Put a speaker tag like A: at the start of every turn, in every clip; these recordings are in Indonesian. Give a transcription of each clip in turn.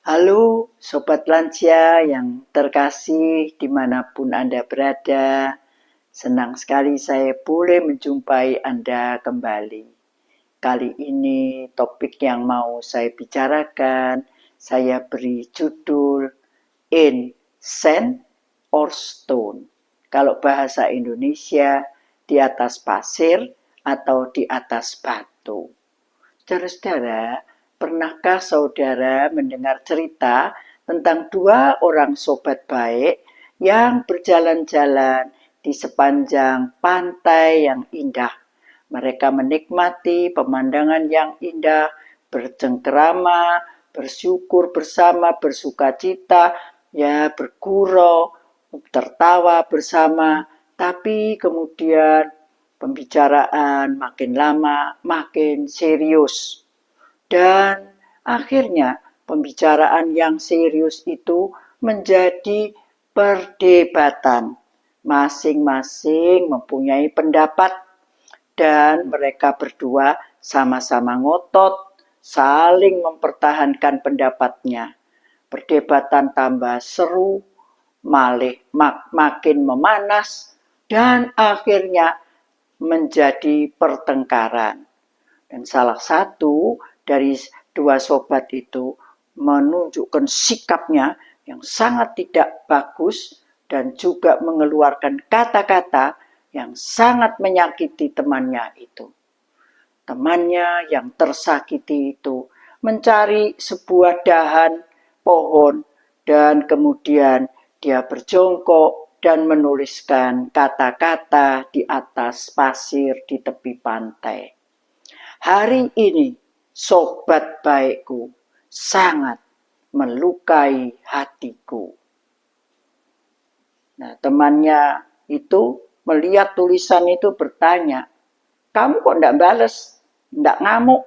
A: Halo Sobat Lansia yang terkasih dimanapun Anda berada. Senang sekali saya boleh menjumpai Anda kembali. Kali ini topik yang mau saya bicarakan, saya beri judul In Sand or Stone. Kalau bahasa Indonesia, di atas pasir atau di atas batu. Saudara-saudara, pernahkah saudara mendengar cerita tentang dua orang sobat baik yang berjalan-jalan di sepanjang pantai yang indah? Mereka menikmati pemandangan yang indah, bercengkerama, bersyukur bersama, bersukacita, ya bergurau, tertawa bersama, tapi kemudian pembicaraan makin lama makin serius. Dan akhirnya pembicaraan yang serius itu menjadi perdebatan. Masing-masing mempunyai pendapat dan mereka berdua sama-sama ngotot, saling mempertahankan pendapatnya. Perdebatan tambah seru, makin memanas, dan akhirnya menjadi pertengkaran. Dan salah satu dari dua sobat itu menunjukkan sikapnya yang sangat tidak bagus dan juga mengeluarkan kata-kata yang sangat menyakiti temannya itu. Temannya yang tersakiti itu mencari sebuah dahan pohon dan kemudian dia berjongkok dan menuliskan kata-kata di atas pasir di tepi pantai. Hari ini sobat baikku sangat melukai hatiku. Nah, temannya itu melihat tulisan itu bertanya, kamu kok enggak bales, enggak ngamuk,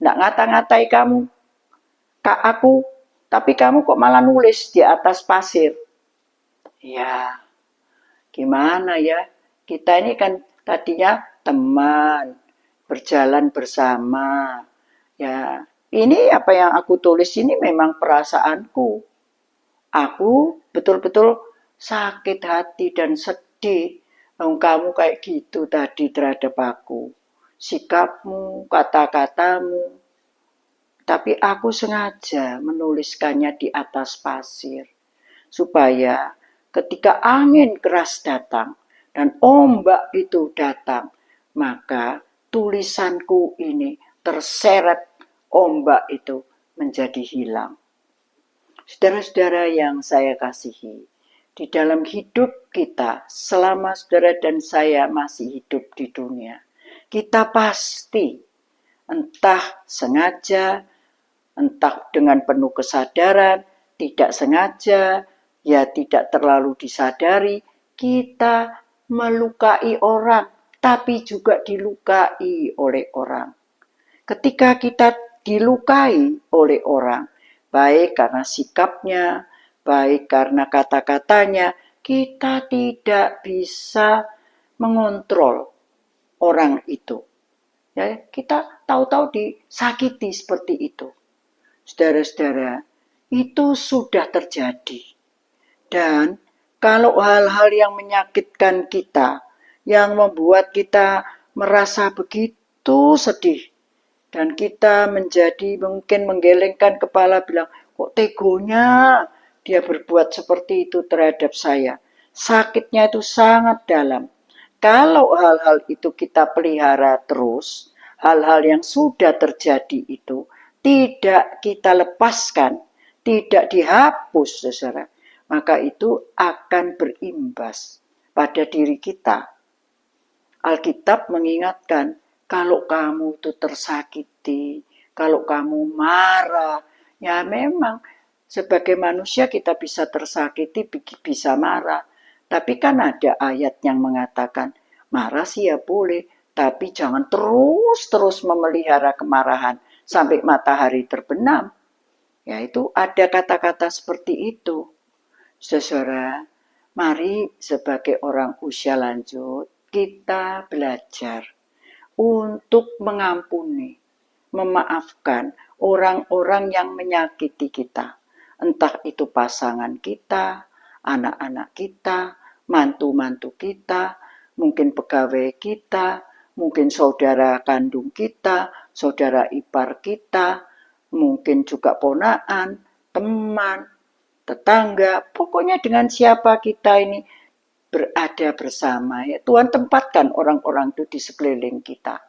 A: enggak ngata-ngatai kamu, kak aku, tapi kamu kok malah nulis di atas pasir. Ya, gimana ya, kita ini kan tadinya teman, berjalan bersama. Ya, ini apa yang aku tulis ini memang perasaanku. Aku betul-betul sakit hati dan sedih. Kamu kayak gitu tadi terhadap aku. Sikapmu, kata-katamu. Tapi aku sengaja menuliskannya di atas pasir. Supaya ketika angin keras datang dan ombak itu datang, maka tulisanku ini terseret ombak itu menjadi hilang. Saudara-saudara yang saya kasihi, di dalam hidup kita, selama saudara dan saya masih hidup di dunia, kita pasti entah sengaja, entah dengan penuh kesadaran, tidak sengaja, ya tidak terlalu disadari, kita melukai orang, tapi juga dilukai oleh orang. Ketika kita dilukai oleh orang, baik karena sikapnya, baik karena kata-katanya, kita tidak bisa mengontrol orang itu. Ya, kita tahu-tahu disakiti seperti itu. Saudara-saudara, itu sudah terjadi. Dan kalau hal-hal yang menyakitkan kita, yang membuat kita merasa begitu sedih, dan kita menjadi mungkin menggelengkan kepala bilang, kok tegonya dia berbuat seperti itu terhadap saya. Sakitnya itu sangat dalam. Kalau hal-hal itu kita pelihara terus, hal-hal yang sudah terjadi itu tidak kita lepaskan, tidak dihapus, saudara, maka itu akan berimbas pada diri kita. Alkitab mengingatkan, kalau kamu itu tersakiti, kalau kamu marah, ya memang sebagai manusia kita bisa tersakiti, bisa marah. Tapi kan ada ayat yang mengatakan, marah sih ya boleh, tapi jangan terus-terus memelihara kemarahan sampai matahari terbenam. Ya itu ada kata-kata seperti itu. Saudara, mari sebagai orang usia lanjut, kita belajar untuk mengampuni, memaafkan orang-orang yang menyakiti kita. Entah itu pasangan kita, anak-anak kita, mantu-mantu kita, mungkin pegawai kita, mungkin saudara kandung kita, saudara ipar kita, mungkin juga ponaan, teman, tetangga, pokoknya dengan siapa kita ini berada bersama. Ya, Tuhan tempatkan orang-orang itu di sekeliling kita.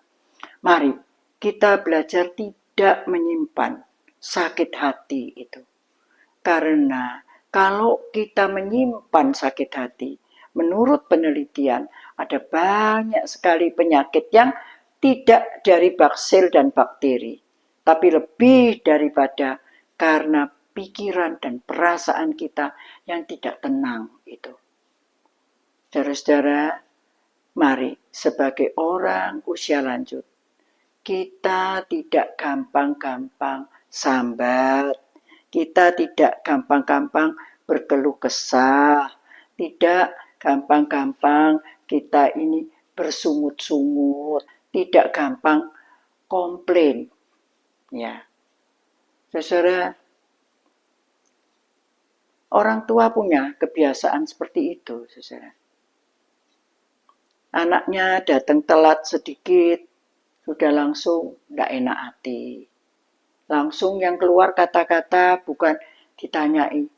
A: Mari kita belajar tidak menyimpan sakit hati itu. Karena kalau kita menyimpan sakit hati, menurut penelitian ada banyak sekali penyakit yang tidak dari baksil dan bakteri, tapi lebih daripada karena pikiran dan perasaan kita yang tidak tenang itu. Saudara-saudara, mari sebagai orang usia lanjut, kita tidak gampang-gampang sambat, kita tidak gampang-gampang berkeluh kesah, tidak gampang-gampang kita ini bersungut-sungut, tidak gampang komplain. Ya, saudara, orang tua punya kebiasaan seperti itu, saudara. Anaknya datang telat sedikit, sudah langsung tidak enak hati. Langsung yang keluar kata-kata bukan ditanyai.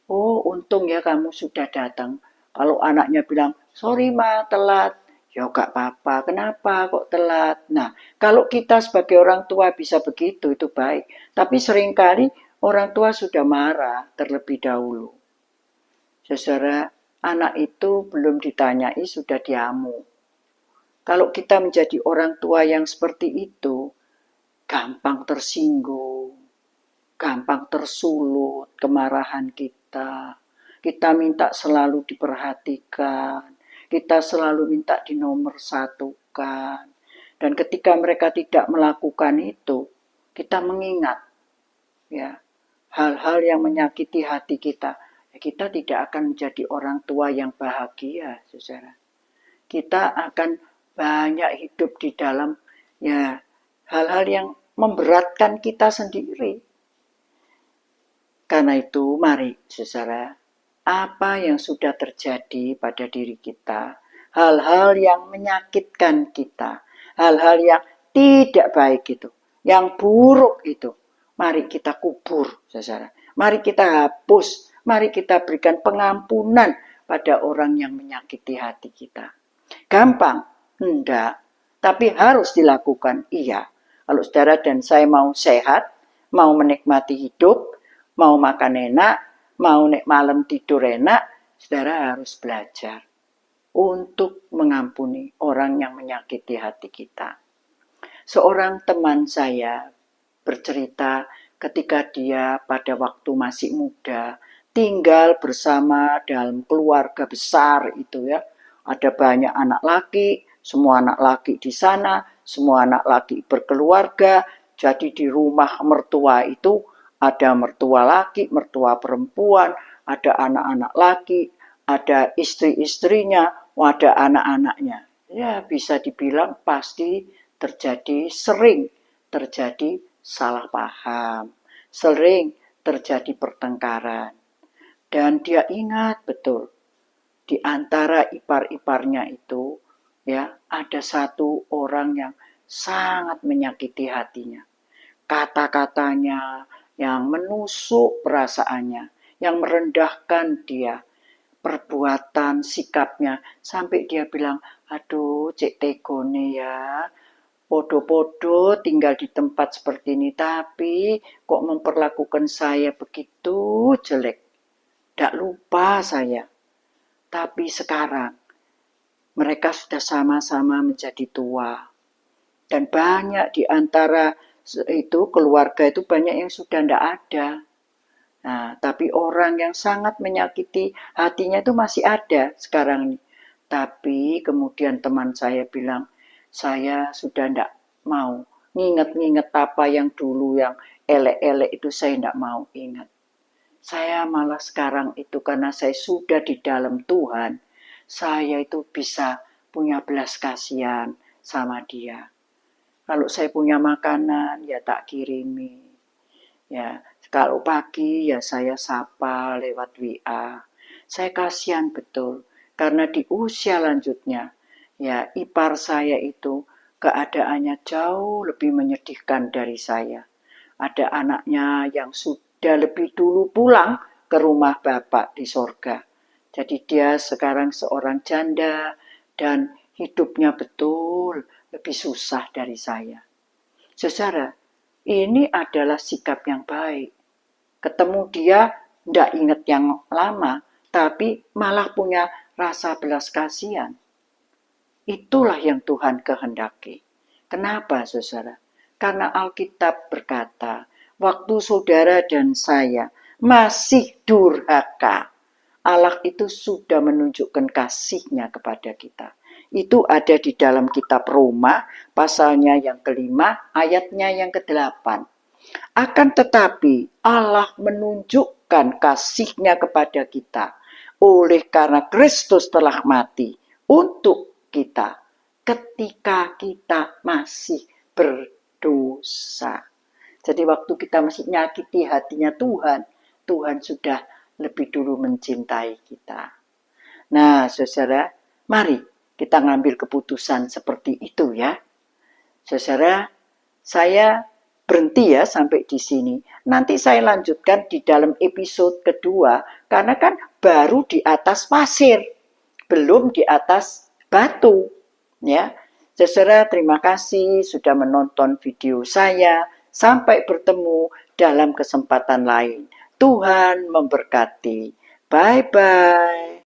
A: Oh, untung ya kamu sudah datang. Kalau anaknya bilang, sorry ma, telat. Ya gak apa-apa, kenapa kok telat? Nah, kalau kita sebagai orang tua bisa begitu, itu baik. Tapi seringkali orang tua sudah marah terlebih dahulu. Saudara, anak itu belum ditanyai sudah diamu. Kalau kita menjadi orang tua yang seperti itu, gampang tersinggung, gampang tersulut kemarahan kita. Kita minta selalu diperhatikan, kita selalu minta dinomorsatukan. Dan ketika mereka tidak melakukan itu, kita mengingat ya hal-hal yang menyakiti hati kita. Kita tidak akan menjadi orang tua yang bahagia, saudara. Kita akan banyak hidup di dalam ya hal-hal yang memberatkan kita sendiri. Karena itu, mari saudara, apa yang sudah terjadi pada diri kita, hal-hal yang menyakitkan kita, hal-hal yang tidak baik itu, yang buruk itu, mari kita kubur, saudara. Mari kita hapus, mari kita berikan pengampunan pada orang yang menyakiti hati kita. Gampang? Enggak. Tapi harus dilakukan, iya. Kalau saudara dan saya mau sehat, mau menikmati hidup, mau makan enak, mau malam tidur enak, saudara harus belajar untuk mengampuni orang yang menyakiti hati kita. Seorang teman saya bercerita ketika dia pada waktu masih muda tinggal bersama dalam keluarga besar itu ya. Ada banyak anak laki, semua anak laki di sana, semua anak laki berkeluarga. Jadi di rumah mertua itu ada mertua laki, mertua perempuan, ada anak-anak laki, ada istri-istrinya, ada anak-anaknya. Ya bisa dibilang pasti sering terjadi salah paham, sering terjadi pertengkaran. Dan dia ingat betul, di antara ipar-iparnya itu, ya ada satu orang yang sangat menyakiti hatinya. Kata-katanya yang menusuk perasaannya, yang merendahkan dia, perbuatan, sikapnya, sampai dia bilang, aduh cek tegone ya, podo-podo tinggal di tempat seperti ini, tapi kok memperlakukan saya begitu jelek. Tidak lupa saya. Tapi sekarang mereka sudah sama-sama menjadi tua. Dan banyak di antara itu keluarga itu banyak yang sudah tidak ada. Nah, tapi orang yang sangat menyakiti hatinya itu masih ada sekarang ini. Tapi kemudian teman saya bilang, saya sudah tidak mau nginget-nginget apa yang dulu yang elek-elek itu saya tidak mau ingat. Saya malah sekarang itu karena saya sudah di dalam Tuhan, saya itu bisa punya belas kasihan sama dia. Kalau saya punya makanan, ya tak kirimi. Ya, Kalau pagi ya saya sapa lewat WA. Saya kasihan betul karena di usia lanjutnya ya ipar saya itu keadaannya jauh lebih menyedihkan dari saya. Ada anaknya yang sudah lebih dulu pulang ke rumah Bapak di sorga. Jadi dia sekarang seorang janda dan hidupnya betul lebih susah dari saya. Saudara, ini adalah sikap yang baik. Ketemu dia, tidak ingat yang lama, tapi malah punya rasa belas kasihan. Itulah yang Tuhan kehendaki. Kenapa, saudara? Karena Alkitab berkata, waktu saudara dan saya masih durhaka, Allah itu sudah menunjukkan kasih-Nya kepada kita. Itu ada di dalam kitab Roma, pasalnya yang kelima, ayatnya yang ke-8. Akan tetapi Allah menunjukkan kasih-Nya kepada kita oleh karena Kristus telah mati untuk kita ketika kita masih berdosa. Jadi waktu kita masih nyakiti hatinya Tuhan, Tuhan sudah lebih dulu mencintai kita. Nah, saudara, mari kita ngambil keputusan seperti itu ya. Saudara, saya berhenti ya sampai di sini. Nanti saya lanjutkan di dalam episode kedua, karena kan baru di atas pasir, belum di atas batu. Ya, saudara, terima kasih sudah menonton video saya. Sampai bertemu dalam kesempatan lain. Tuhan memberkati. Bye-bye.